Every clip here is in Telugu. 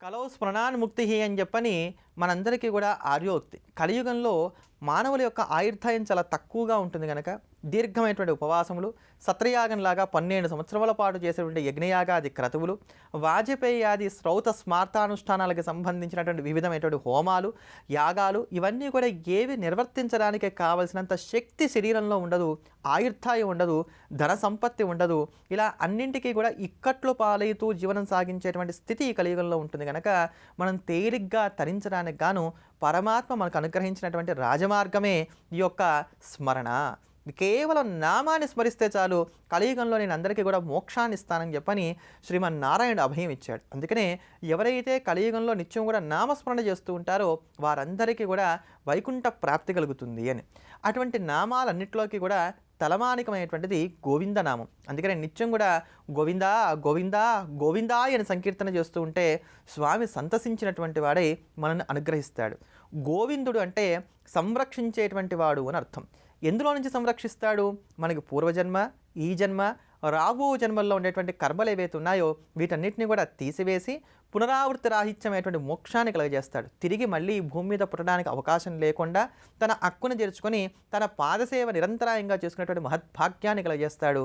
కలౌ స్మరణాన్ముక్తి అని చెప్పని మనందరికీ కూడా ఆర్యోక్తి. కలియుగంలో మానవుల యొక్క ఆయుర్దాయం చాలా తక్కువగా ఉంటుంది కనుక దీర్ఘమైనటువంటి ఉపవాసములు, సత్రయాగంలాగా 12 సంవత్సరాల పాటు చేసేటువంటి యజ్ఞయాగాది క్రతువులు, వాజపేయాది శ్రౌత స్మార్తానుష్ఠానాలకు సంబంధించినటువంటి వివిధమైనటువంటి హోమాలు, యాగాలు ఇవన్నీ కూడా ఏవి నిర్వర్తించడానికి కావలసినంత శక్తి శరీరంలో ఉండదు, ఆయుర్దాయం ఉండదు, ధన సంపత్తి ఉండదు. ఇలా అన్నింటికీ కూడా ఇక్కట్లు పాలవుతూ జీవనం సాగించేటువంటి స్థితి ఈ కలియుగంలో ఉంటుంది కనుక మనం తేలిగ్గా తరించడానికి గాను పరమాత్మ మనకు అనుగ్రహించినటువంటి రాజమార్గమే ఈ యొక్క స్మరణ. కేవలం నామాన్ని స్మరిస్తే చాలు, కలియుగంలో నేను అందరికీ కూడా మోక్షాన్ని ఇస్తానని చెప్పని శ్రీమన్నారాయణుడు అభయం ఇచ్చాడు. అందుకనే ఎవరైతే కలియుగంలో నిత్యం కూడా నామస్మరణ చేస్తూ ఉంటారో వారందరికీ కూడా వైకుంఠ ప్రాప్తి కలుగుతుంది అని. అటువంటి నామాలన్నింటిలోకి కూడా తలమానికమైనటువంటిది గోవిందనామం. అందుకనే నిత్యం కూడా గోవిందా గోవిందా గోవిందా అని సంకీర్తన చేస్తూ ఉంటే స్వామి సంతసించినటువంటి వాడే మనల్ని అనుగ్రహిస్తాడు. గోవిందుడు అంటే సంరక్షించేటువంటి వాడు అని అర్థం. ఎందులో నుంచి సంరక్షిస్తాడు? మనకి పూర్వజన్మ, ఈ జన్మ, రాబో జన్మల్లో ఉండేటువంటి కర్మలు ఏవైతే ఉన్నాయో వీటన్నిటిని కూడా తీసివేసి పునరావృత్తి రాహిత్యమైనటువంటి మోక్షాన్ని కలగజేస్తాడు. తిరిగి మళ్ళీ ఈ భూమి మీద పుట్టడానికి అవకాశం లేకుండా తన హక్కును చేర్చుకొని తన పాదసేవ నిరంతరాయంగా చేసుకునేటువంటి మహద్భాగ్యాన్ని కలగజేస్తాడు.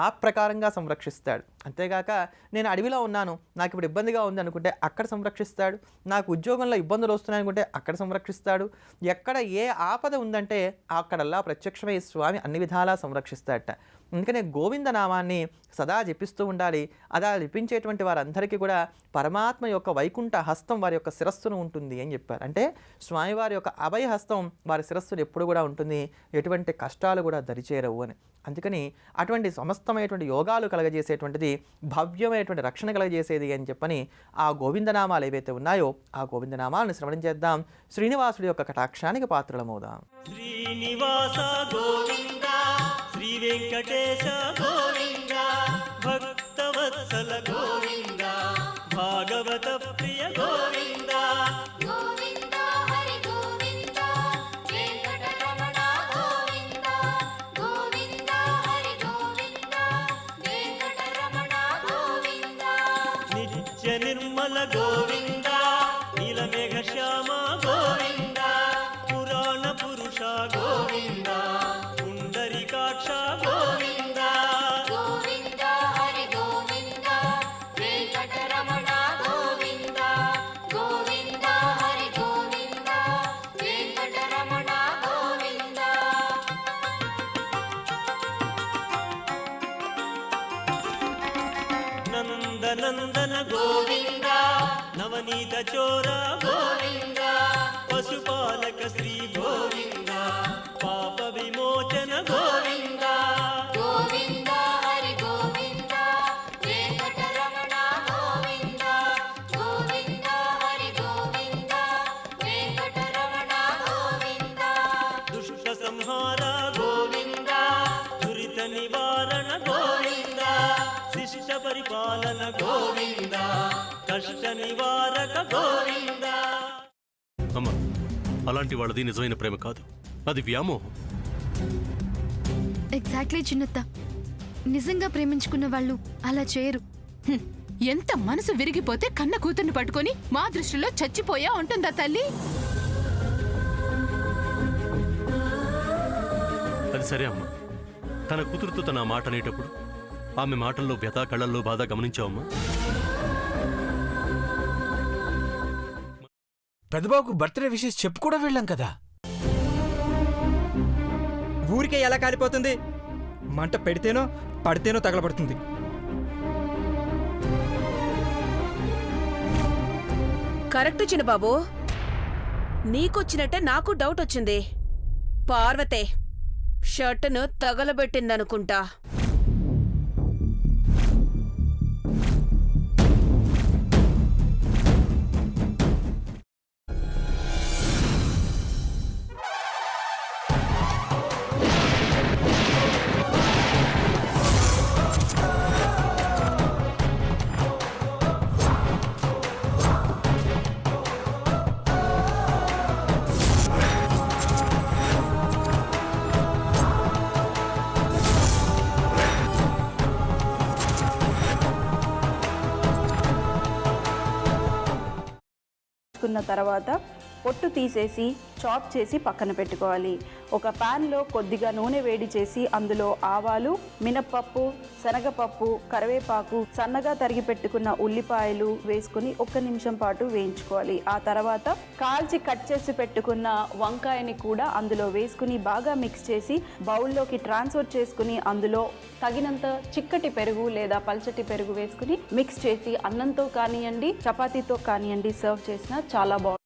ఆ ప్రకారంగా సంరక్షిస్తాడు. అంతేగాక నేను అడవిలో ఉన్నాను, నాకు ఇప్పుడు ఇబ్బందిగా ఉంది అనుకుంటే అక్కడ సంరక్షిస్తాడు. నాకు ఉద్యోగంలో ఇబ్బందులు వస్తున్నాయి అనుకుంటే అక్కడ సంరక్షిస్తాడు. ఎక్కడ ఏ ఆపద ఉందంటే అక్కడల్లా ప్రత్యక్షమై స్వామి అన్ని విధాలా సంరక్షిస్తాడట. అందుకనే గోవింద నామాన్ని సదా జపిస్తూ ఉండాలి. అలా జపించేటువంటి వారందరికీ కూడా పరమాత్మ యొక్క వైకుంఠ హస్తం వారి యొక్క శిరస్సును ఉంటుంది అని చెప్పారు. అంటే స్వామివారి యొక్క అభయ హస్తం వారి శిరస్సును ఎప్పుడు కూడా ఉంటుంది, ఎటువంటి కష్టాలు కూడా దరిచేరవు అని. అందుకని అటువంటి సమస్తమైనటువంటి యోగాలు కలగజేసేటువంటిది, భవ్యమైనటువంటి రక్షణ కలగజేసేది అని చెప్పని ఆ గోవిందనామాలు ఏవైతే ఉన్నాయో ఆ గోవిందనామాలను శ్రవణం చేద్దాం. శ్రీనివాసుడి యొక్క కటాక్షానికి పాత్రలమవుదాం. శ్రీనివాస గోవింద, శ్రీ వెంకటేశ గోవింద, భక్తవత్సల గోవింద, భాగవత ప్రియ గోవింద, గోవింద హరి గోవింద, వెంకటరమణ గోవింద, గోవింద హరి గోవింద, వెంకటరమణ గోవింద, నిత్య నిర్మల గోవింద, నీలమేఘ శ్యామ గోవింద, పురాణ పురుష గోవింద, పుండరీకాక్ష గోవింద, గోవింద హరి గోవింద, వెంకటరమణ గోవింద, గోవింద హరి గోవింద, వెంకటరమణ గోవింద. నందనందన గోవింద, నవనీత చోర గోవింద, పశుపాలక శ్రీ గోవింద, పాప విమోచన గోవింద, గోవింద హరి గోవింద, వెంకటరమణ గోవింద, గోవింద హరి గోవింద, వెంకటరమణ గోవింద, దుష్ట సంహార గోవింద, దురిత నివారణ గోవింద, శిష్ట పరిపాలన గోవింద, కష్ట నివారక గోవింద. అమ్మా, అలాంటి వాళ్ళది నిజమైన ప్రేమ కాదు, అది వ్యామోహం. ఎగ్జాక్ట్లీ చిన్నత్త, నిజంగా ప్రేమించుకున్న వాళ్ళు అలా చేయరు. ఎంత మనసు విరిగిపోతే కన్న కూతుర్ని పట్టుకొని మా దృష్టిలో చచ్చిపోయా ఉంటుందా తల్లి? అది సరే అమ్మా, తన కూతురుతో తన మాట అనేటప్పుడు ఆమె మాటల్లో వ్యథ, కళ్ళల్లో బాధ గమనించావమ్మా? పెద్దబాబుకు బర్త్డే విషెస్ చెప్పు కూడా వెళ్ళాం కదా. ఊరికే ఎలా కాలిపోతుంది? మంట పెడితేనో పడితేనో తగలబడుతుంది. కరెక్ట్ చిన్నబాబు, నీకొచ్చినట్టే నాకు డౌట్ వచ్చింది. పార్వతే షర్టును తగలబెట్టిందనుకుంటా. కున్న తర్వాత పొట్టు తీసేసి చాప్ చేసి పక్కన పెట్టుకోవాలి. ఒక ప్యాన్లో కొద్దిగా నూనె వేడి చేసి అందులో ఆవాలు, మినప్పప్పు, శనగపప్పు, కరివేపాకు, సన్నగా తరిగి పెట్టుకున్న ఉల్లిపాయలు వేసుకుని 1 నిమిషం పాటు వేయించుకోవాలి. ఆ తర్వాత కాల్చి కట్ చేసి పెట్టుకున్న వంకాయని కూడా అందులో వేసుకుని బాగా మిక్స్ చేసి బౌల్లోకి ట్రాన్స్ఫర్ చేసుకుని అందులో తగినంత చిక్కటి పెరుగు లేదా పల్చటి పెరుగు వేసుకుని మిక్స్ చేసి అన్నంతో కానివ్వండి, చపాతీతో కానివ్వండి సర్వ్ చేసినా చాలా బాగుంటుంది.